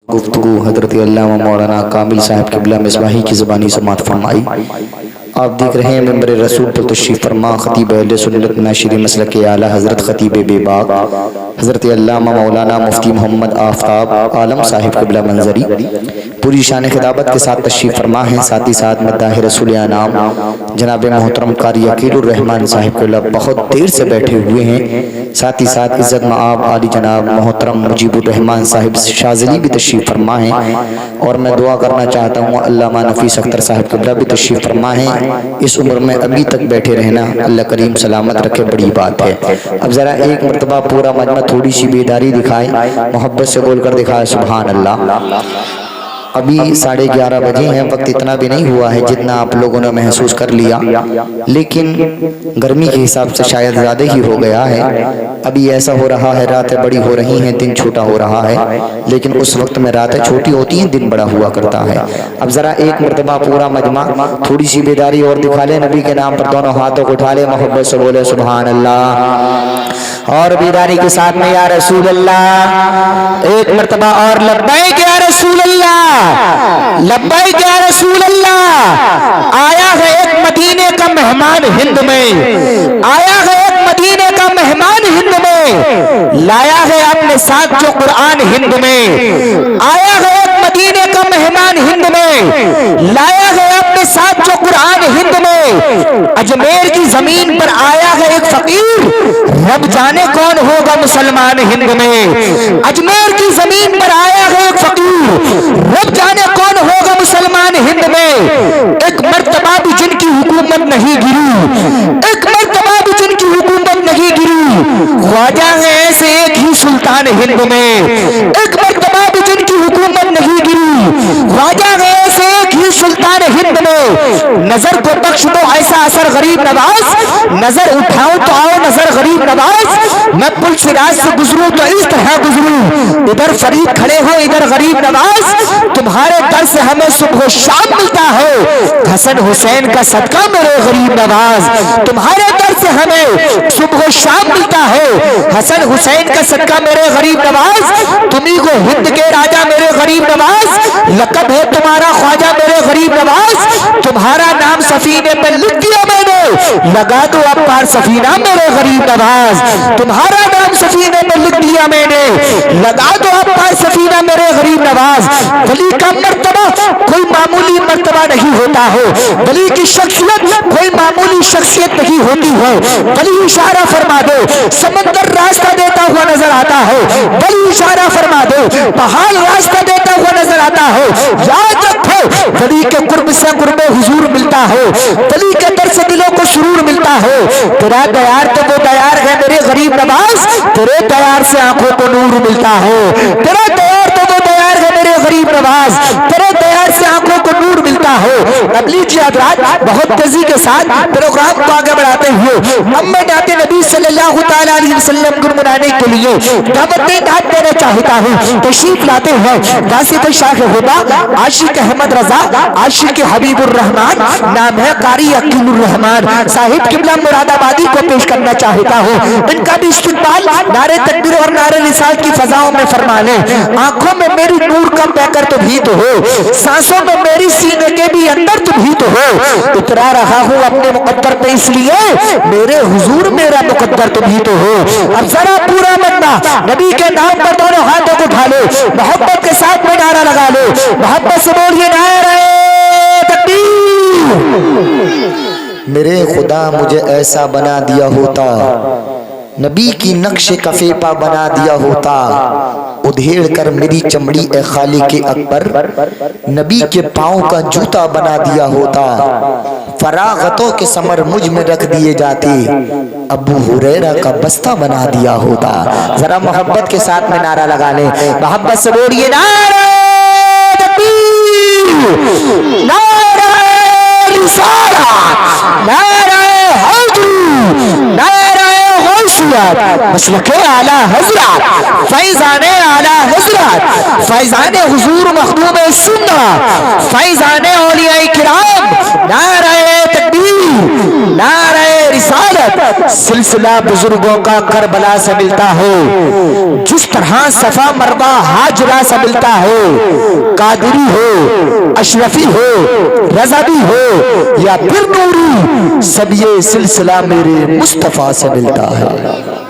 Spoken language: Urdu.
گفتگو حضرت علامہ مولانا کامل صاحب قبلہ مصباحی کی زبانی سماعت فرمائی۔ آپ دیکھ رہے ہیں ممبر رسول پر تشریف فرما خطیب اہل سنت ناشر مسلک اعلی حضرت خطیب بے باک حضرت علامہ مولانا مفتی محمد آفتاب عالم صاحب قبلہ منظری پوری شان خطابت کے ساتھ تشریف فرما ہیں۔ ساتھ ہی ساتھ مداح رسول انام جناب محترم قاری عقیل الرحمن صاحب قبلہ بہت دیر سے بیٹھے ہوئے ہیں۔ ساتھ ہی ساتھ عزت مآب عالی جناب محترم مجیب الرحمن صاحب شاذلی بھی تشریف فرما ہیں، اور میں دعا کرنا چاہتا ہوں علامہ نفیس اختر صاحب قبلہ بھی تشریف فرما ہیں۔ اس عمر میں ابھی تک بیٹھے رہنا اللہ کریم سلامت رکھے بڑی بات ہے۔ اب ذرا ایک مرتبہ پورا مجمع تھوڑی سی بیداری دکھائے، محبت سے بول کر دکھائے سبحان اللہ۔ ابھی 11:30 بجے ہیں، وقت اتنا بھی نہیں ہوا ہے جتنا آپ لوگوں نے محسوس کر لیا، لیکن گرمی کے حساب سے شاید زیادہ ہی ہو گیا ہے۔ ابھی ایسا ہو رہا ہے راتیں بڑی ہو رہی ہیں، دن چھوٹا ہو رہا ہے، لیکن اس وقت میں راتیں چھوٹی ہوتی ہیں، دن بڑا ہوا کرتا ہے۔ اب ذرا ایک مرتبہ پورا مجمع تھوڑی سی بیداری اور دکھا لے، نبی کے نام پر دونوں ہاتھوں کو اٹھا لے، محبت سے بولے سبحان اللہ، اور بیداری کے ساتھ میں یا رسول اللہ، ایک مرتبہ اور لبیک یا رسول اللہ، لبیک یا رسول اللہ۔ آیا ہے ایک مدینے کا مہمان ہند میں، آیا ہے ایک مدینے کا مہمان ہند میں، لایا ہے اپنے ساتھ جو قرآن ہند میں، آیا ہے ایک مدینے کا مہمان ہند میں، لایا ہے اپنے ساتھ جو قرآن ہند میں۔ اجمیر کی زمین پر آیا ہے ایک فقیر، رب جانے کون ہوگا مسلمان ہند میں۔ اجمیر کی زمین پر آیا ہے ایک فقیر، رب جانے کون ہوگا مسلمان ہند میں۔ ایک مرتبہ بھی جن کی حکومت نہیں گری، ایک مرتبہ بھی جن کی حکومت نہیں گری، خواجہ ہے ایسے ایک ہی سلطان ہند میں۔ ایک مرتبہ بھی جن کی حکومت نہیں گری، خواجہ ہے ایسے ایک ہی سلطان ہند میں۔ نظر کو بخش دو ایسا اثر غریب نواز، نظر اٹھاؤں تو آؤ نظر غریب نواز، میں پل سراج سے گزروں تو اس طرح گزروں، ادھر فرید کھڑے ہو ادھر غریب نواز، تمہارے در سے ہمیں صبح و شام ملتا ہے، حسن حسین کا صدقہ میرے غریب نواز، تمہارے در سے ہمیں صبح و شام ملتا ہے، حسن حسین کا صدقہ میرے غریب نواز، تمہیں کو ہند کے راجہ میرے غریب نواز، لقب ہے تمہارا خواجہ میرے غریب نواز، تمہارا نام سفینے پہ لکھ دیا میں نے، لگا دو اب پار سفینہ میرے غریب نواز، تمہارا نام سفینے پہ لکھ دیا میں نے، لگا دو اب پار سفینہ میرے غریب نواز۔ ولی کا مرتبہ کوئی معمولی مرتبہ نہیں ہوتا ہے، ولی کی شخصیت کوئی معمولی شخصیت نہیں ہوتی ہے۔ ولی اشارہ فرما دو سمندر راستہ دیتا ہوا نظر آتا ہے، ولی اشارہ فرما دو پہاڑ راستہ دیتا ہوا نظر آتا ہے۔ یاد رکھو ولی کے قرب سے قرب حضور ملتا ہے، ولی کے در سے دلوں کو سرور ملتا ہے۔ تیرا دیار تو وہ دیار ہے میرے غریب نواز، تیرے دیار سے آنکھوں کو نور ملتا ہے، تیرا دیار تو وہ دیار ہے میرے غریب نواز، تیرے دیار سے آنکھوں کو نور ملتا ہے۔ تبلیغ جی حضرات بہت تیزی کے ساتھ پروگرام کو آگے بڑھاتے ہوئے اب میں نعت نبی صلی اللہ تعالی علیہ وسلم کو منانے کے لیے دعوت دینا چاہتا ہوں۔ تشریف لاتے ہیں غازی شاہ ہدا عاشق احمد رضا عاشق حبیب الرحمن، نام ہے قاری عقیل الرحمن صاحب قبلہ مراد آبادی کو پیش کرنا چاہتا ہوں۔ ان کا بھی استقبال نعرے تکبیر اور نعرے رسالت کی فضاؤں میں فرما لیں۔ آنکھوں میں میری نور کا پیکر تو بھی تو ہو، سانسوں میں میری سینے کے بھی اندر تو بھی تو ہو، اترا رہا ہوں اپنے مقدر پہ اس لیے میرے حضور میرا مقدر تو بھی تو ہو۔ اب ذرا پورا بندہ نبی کے نام پر دونوں ہاتھوں کو اٹھا لو، محبت کے ساتھ میں نعرہ لگا لو، محبت سے بولیے نعرہ تکبیر۔ میرے خدا مجھے ایسا بنا دیا ہوتا، نبی کی نقش کفے پا بنا دیا ہوتا، ادھیڑ کر میری چمڑی اے خالق اکبر، نبی کے پاؤں کا جوتا بنا دیا ہوتا، فراغتوں کے ثمر مجھ میں رکھ دیے جاتے، ابو ہریرہ کا بستہ بنا دیا ہوتا۔ ذرا محبت کے ساتھ میں نعرہ لگا لیں، محبت سے بولیے نعرہ تکبیر، نعرہ رسالت، نعرہ حیدری، نعرہ غوثیت، مسلک اعلیٰ حضرت، فیضان اعلیٰ حضرت، فیضان حضور مخدوم سنت، فیضان اولیاء کرام، نعرہ تکبیر، نعرہ رسالت سلسلہ بزرگوں کا کربلا سے ملتا ہے، جس طرح صفا مروا ہاجرہ سے ملتا ہے، قادری ہو، اشرفی ہو، رضوی ہو یا پھر نوری، سب یہ سلسلہ میرے مصطفیٰ سے ملتا ہے۔